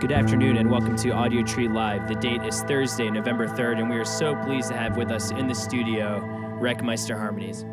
Good afternoon and welcome to Audiotree Live. The date is Thursday, November 3rd, and we are so pleased to have with us in the studio Wrekmeister Harmonies.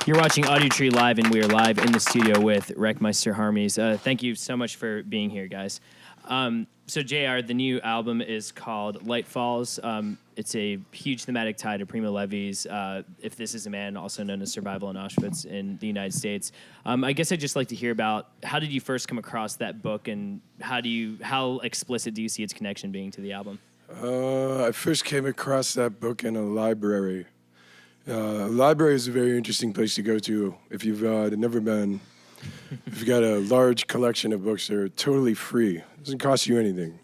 You're watching Audiotree Live, and we are live in the studio with Wrekmeister Harmonies. Thank you so much for being here, guys. So, JR, the new album is called Light Falls. It's a huge thematic tie to Primo Levi's If This Is a Man, also known as Survival in Auschwitz in the United States. I guess I'd just like to hear about how did you first come across that book, and how explicit do you see its connection being to the album? I first came across that book in a library. A library is a very interesting place to go to if you've never been. If you've got a large collection of books, they're totally free. It doesn't cost you anything.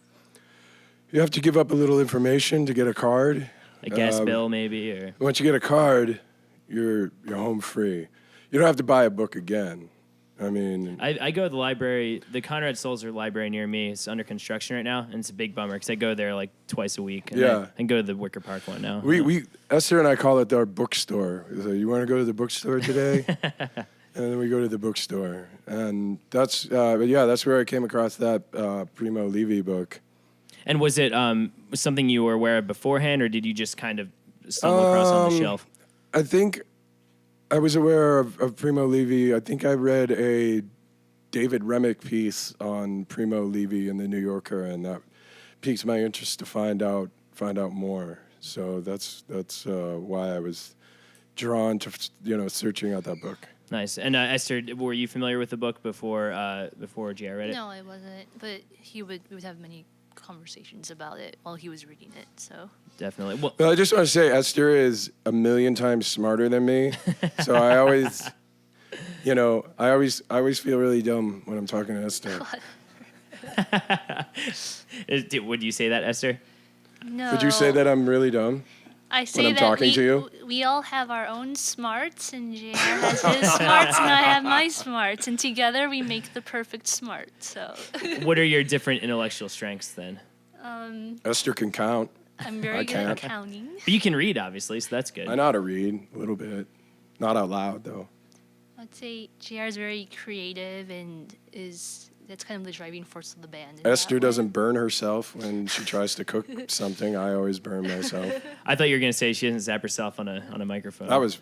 You have to give up a little information to get a card. A gas bill, maybe? Or once you get a card, you're home free. You don't have to buy a book again. I mean, I go to the library. The Conrad Sulzer library near me is under construction right now, and it's a big bummer because I go there like twice a week. And and go to the Wicker Park one now. Esther and I call it our bookstore. So, you want to go to the bookstore today? And then we go to the bookstore, and that's where I came across that Primo Levi book. And was it something you were aware of beforehand, or did you just kind of stumble across on the shelf? I think I was aware of Primo Levi. I think I read a David Remick piece on Primo Levi in the New Yorker, and that piqued my interest to find out more. So that's why I was drawn to searching out that book. Nice. And Esther, were you familiar with the book before J.R. read it? No, I wasn't. But we would have many conversations about it while he was reading it. So definitely. Well, I just want to say Esther is 1,000,000 times smarter than me. So I always, I always feel really dumb when I'm talking to Esther. Would you say that, Esther? No. Would you say that I'm really dumb? I say when I'm that talking to you? We all have our own smarts, and JR has his smarts, and I have my smarts, and together we make the perfect smart. So. What are your different intellectual strengths then? Esther can count. I'm very good at counting. But you can read, obviously, so that's good. I know how to read a little bit, not out loud though. I'd say JR is very creative and that's kind of the driving force of the band. Esther doesn't burn herself when she tries to cook something. I always burn myself. I thought you were going to say she doesn't zap herself on a microphone. That was.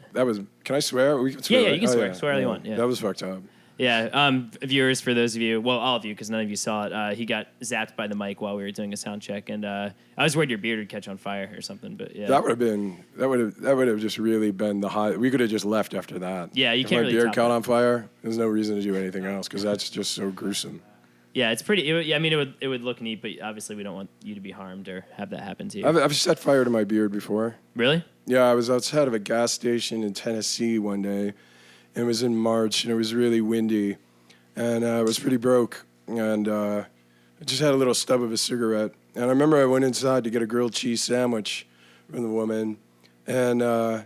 Can I swear? We can swear. Yeah, you can swear. Swear all you want. Yeah. That was fucked up. Yeah, viewers, for those of you, well, all of you, because none of you saw it, he got zapped by the mic while we were doing a sound check, and I was worried your beard would catch on fire or something, but yeah. That would have just really been the high. We could have just left after that. Yeah, you if can't my really beard caught on fire, there's no reason to do anything else, because that's just so gruesome. Yeah, it's pretty. It would look neat, but obviously we don't want you to be harmed or have that happen to you. I've set fire to my beard before. Really? Yeah, I was outside of a gas station in Tennessee one day. It was in March, and it was really windy, and I was pretty broke, and I just had a little stub of a cigarette. And I remember I went inside to get a grilled cheese sandwich from the woman, and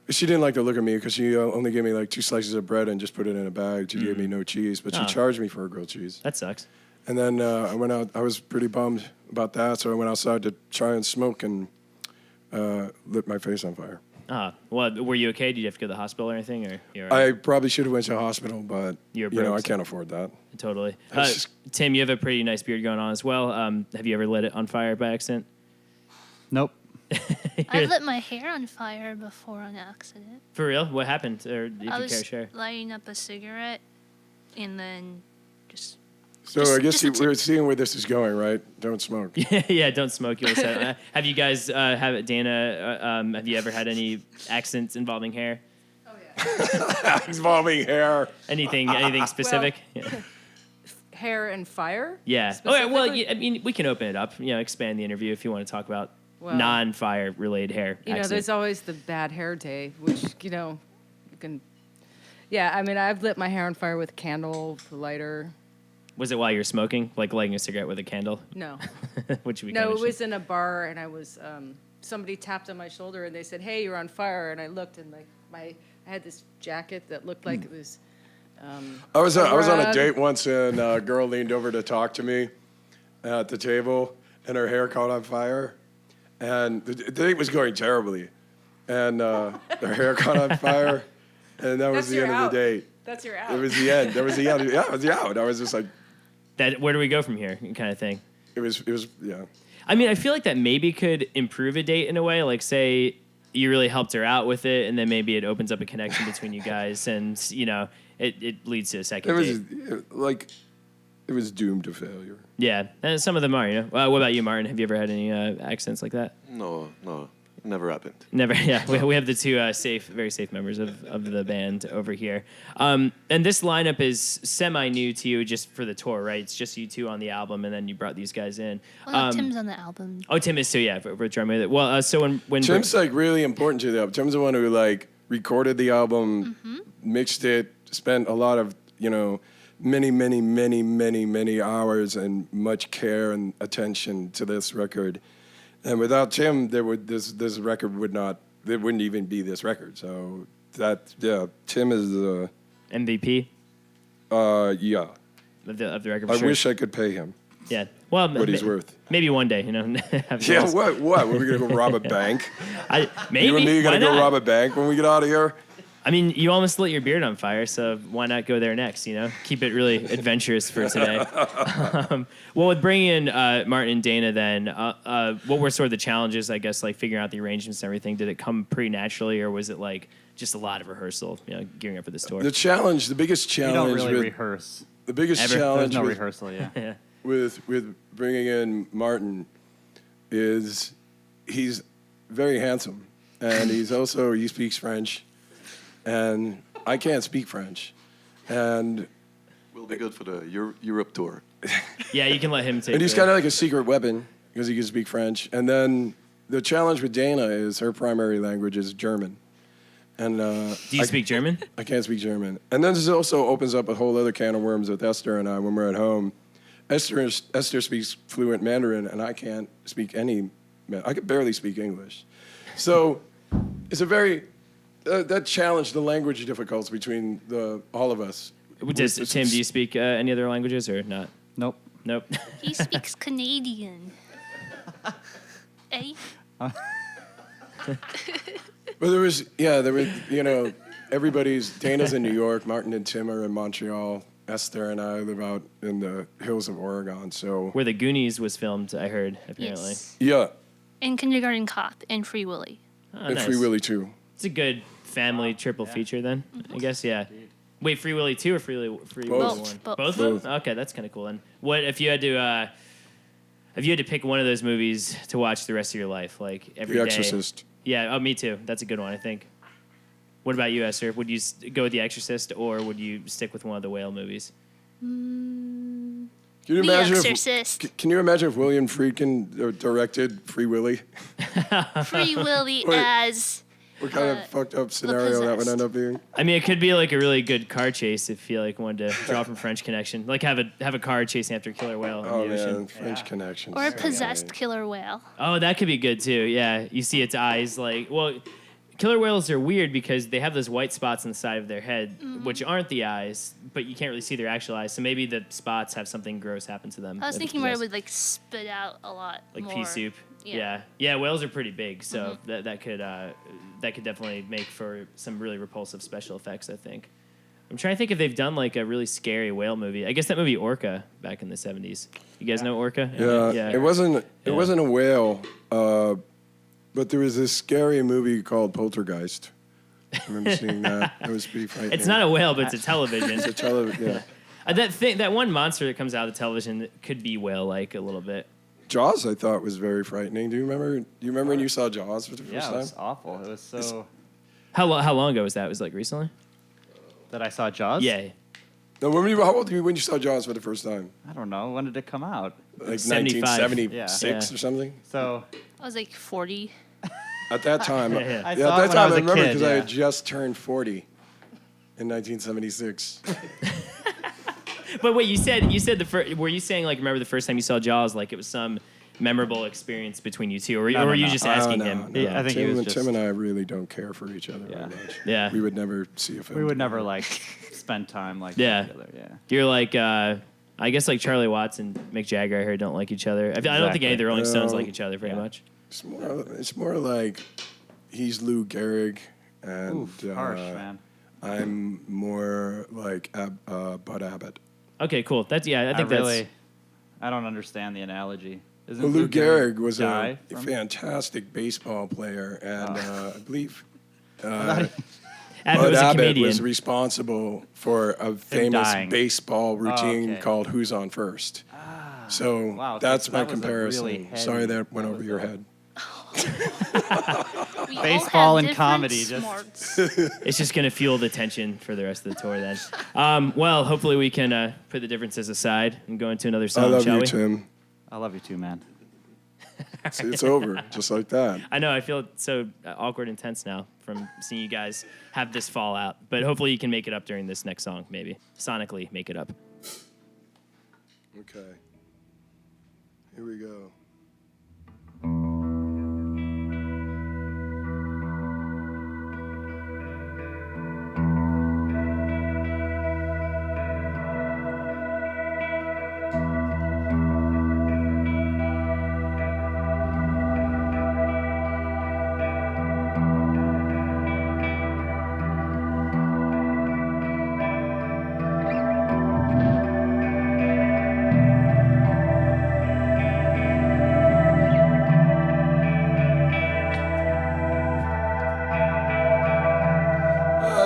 she didn't like to look at me because she only gave me like 2 slices of bread and just put it in a bag. She gave me no cheese, but she charged me for a grilled cheese. That sucks. And then I went out. I was pretty bummed about that, so I went outside to try and smoke and lit my face on fire. Well, were you okay? Did you have to go to the hospital or anything? Or you're I probably should have went to the hospital, but I can't afford that. Totally. Tim, you have a pretty nice beard going on as well. Have you ever lit it on fire by accident? Nope. I've lit my hair on fire before on accident. For real? What happened? Or if you care to share? Lighting up a cigarette, and then just. So I guess we're seeing where this is going, right? Don't smoke. Yeah, don't smoke. You said. Have you guys Dana? Have you ever had any accidents involving hair? Oh yeah. Involving hair. Anything specific? Well, hair and fire? Yeah. Okay. Well, we can open it up. Expand the interview if you want to talk about non-fire related hair. There's always the bad hair day, which you can. Yeah, I've lit my hair on fire with a candle, lighter. Was it while you were smoking, like lighting a cigarette with a candle? No. Which we no, it was in a bar, and I was somebody tapped on my shoulder, and they said, "Hey, you're on fire," and I looked, and I had this jacket that looked like it was. I was on a date once, and a girl leaned over to talk to me at the table, and her hair caught on fire, and the date was going terribly, and her hair caught on fire, and that was the end of the date. That's your out. It was the end. That was the end. Yeah, it was the out. I was just like. Where do we go from here, kind of thing? It was, yeah. I feel like that maybe could improve a date in a way. Like, say, you really helped her out with it, and then maybe it opens up a connection between you guys, and it leads to a second date. It was doomed to failure. Yeah, and some of them are. What about you, Martin? Have you ever had any accidents like that? No, never happened. Never. Yeah, we have the two very safe members of the band over here. And this lineup is semi-new to you just for the tour, right? It's just you two on the album, and then you brought these guys in. Well, no, Tim's on the album. Oh, Tim is too, yeah, for drummer. Well, so when Tim's really important to the album. Tim's the one who recorded the album, mixed it, spent a lot of many hours and much care and attention to this record. And without Tim, this record wouldn't even be this record. So Tim is the MVP. Yeah. Of the record. I sure. wish I could pay him. Yeah. Well, what he's worth. Maybe one day, Yeah. What? Were we gonna go rob a bank? Maybe. You and me gonna Why go not? rob a bank when we get out of here? I mean, you almost lit your beard on fire, so why not go there next, Keep it really adventurous for today. Well, with bringing in Martin and Dana then, what were sort of the challenges, I guess, like figuring out the arrangements and everything? Did it come pretty naturally, or was it just a lot of rehearsal, gearing up for this tour? The biggest challenge You don't really rehearse. The biggest Ever? challenge There's no with, rehearsal, yeah. with bringing in Martin is he's very handsome, and he speaks French. And I can't speak French, and Will be good for the Europe tour. Yeah, you can let him take. and he's kind of like a secret weapon because he can speak French. And then the challenge with Dana is her primary language is German, and Do you speak German? I can't speak German. And then this also opens up a whole other can of worms with Esther and I when we're at home. Esther speaks fluent Mandarin, and I can't speak I could barely speak English. So it's a very that challenged the language difficulties between all of us. Tim, do you speak any other languages or not? Nope. Nope. He speaks Canadian. Eh? But Dana's in New York, Martin and Tim are in Montreal, Esther and I live out in the hills of Oregon, so. Where the Goonies was filmed, I heard, apparently. Yes. Yeah, And Kindergarten Cop and Free Willy. Oh, and nice. Free Willy too. It's a good family triple feature then, I guess, yeah. Wait, Free Willy 2 or Free Willy 1? Both. Both of them? Okay, that's kind of cool then. What if you had to pick one of those movies to watch the rest of your life, like every day? The Exorcist. Yeah, me too. That's a good one, I think. What about you, Esther? Would you go with The Exorcist, or would you stick with one of the whale movies? Can you The imagine Exorcist. Can you imagine if William Friedkin directed Free Willy? Free Willy Wait. as What kind of fucked up scenario that would possessed. end up being? I mean, it could be like a really good car chase if you wanted to draw from French Connection. Like have a car chasing after a killer whale Oh in the ocean. man, French connections. or a possessed killer whale. Oh, that could be good too. Yeah, you see its eyes killer whales are weird because they have those white spots on the side of their head, which aren't the eyes, but you can't really see their actual eyes. So maybe the spots have something gross happen to them. I was if thinking it's where it possessed. would spit out a lot Like more. pea soup. Yeah. Yeah, whales are pretty big, so that could definitely make for some really repulsive special effects, I think. I'm trying to think if they've done a really scary whale movie. I guess that movie Orca back in the 70s. You guys know Orca? Yeah, it wasn't a whale, but there was this scary movie called Poltergeist. I remember seeing that. It was pretty frightening. It's not a whale, but it's a television. It's a television. Yeah. That one monster that comes out of the television that could be whale-like a little bit. Jaws, I thought, was very frightening. Do you remember? Do you remember when you saw Jaws for the first Yeah, it time? was awful. It was so... How long ago was that? Was it recently? That I saw Jaws? Yeah. No, how old were you when you saw Jaws for the first time? I don't know. When did it come out? Like 75. 1976 Yeah. or something? So... I was 40. At that time, Yeah. I at saw that it when I time was I a remember kid, because I yeah. had just turned 40 in 1976. But wait, you said were you saying remember the first time you saw Jaws it was some memorable experience between you two, or No, were you no. just Oh, asking no, him? no. Yeah, I think Tim, he was just... Tim and I really don't care for each other Yeah. very much. Yeah. We would never see a film. We would together. never, spend time Yeah. together. Yeah. You're I guess Charlie Watts and Mick Jagger I heard don't like each other. I don't think any of the Rolling Stones No. like each other very Yeah. much. It's more like he's Lou Gehrig and Oof, harsh, man. I'm more like Bud Abbott. Okay, cool. I think I don't understand the analogy. Isn't Well, Lou Gehrig was a guy from- fantastic baseball player, and I believe Abbott Bud was a Abbott comedian. was responsible for a famous dying. baseball routine okay. called "Who's on First." So wow, okay, that's so my that was a comparison. really Sorry heavy- that went that over was your a- head. We all Baseball have and different comedy, just- smarts. It's just going to fuel the tension for the rest of the tour then. Well, hopefully we can put the differences aside and go into another I song, love shall you, we? Tim. I love you too, man. See, it's over, just like that. I know, I feel so awkward and tense now from seeing you guys have this fallout. But hopefully you can make it up during this next song, maybe. Sonically, make it up. Okay. Here we go.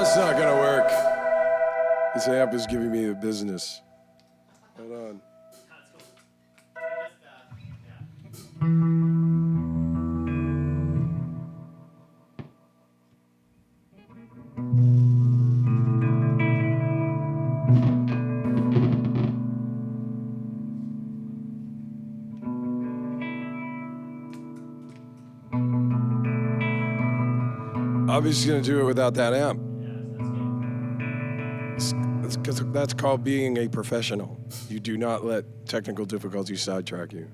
That's not gonna work. This amp is giving me the business. Hold on. Obviously gonna do it without that amp. That's called being a professional. You do not let technical difficulties sidetrack you.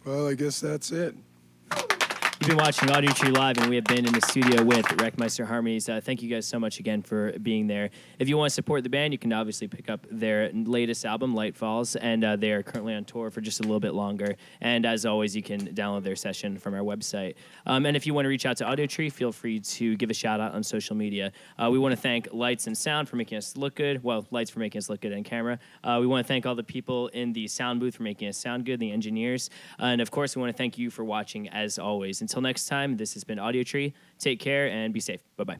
Well, I guess that's it. You've been watching Audiotree Live, and we have been in the studio with Wrekmeister Harmonies. Thank you guys so much again for being there. If you want to support the band, you can obviously pick up their latest album, Light Falls, and they are currently on tour for just a little bit longer. And as always, you can download their session from our website. And if you want to reach out to Audiotree, feel free to give a shout out on social media. We want to thank Lights and Sound for making us look good. Well, Lights for making us look good on camera. We want to thank all the people in the sound booth for making us sound good, the engineers. And of course, we want to thank you for watching as always. Until next time, this has been Audiotree. Take care and be safe. Bye-bye.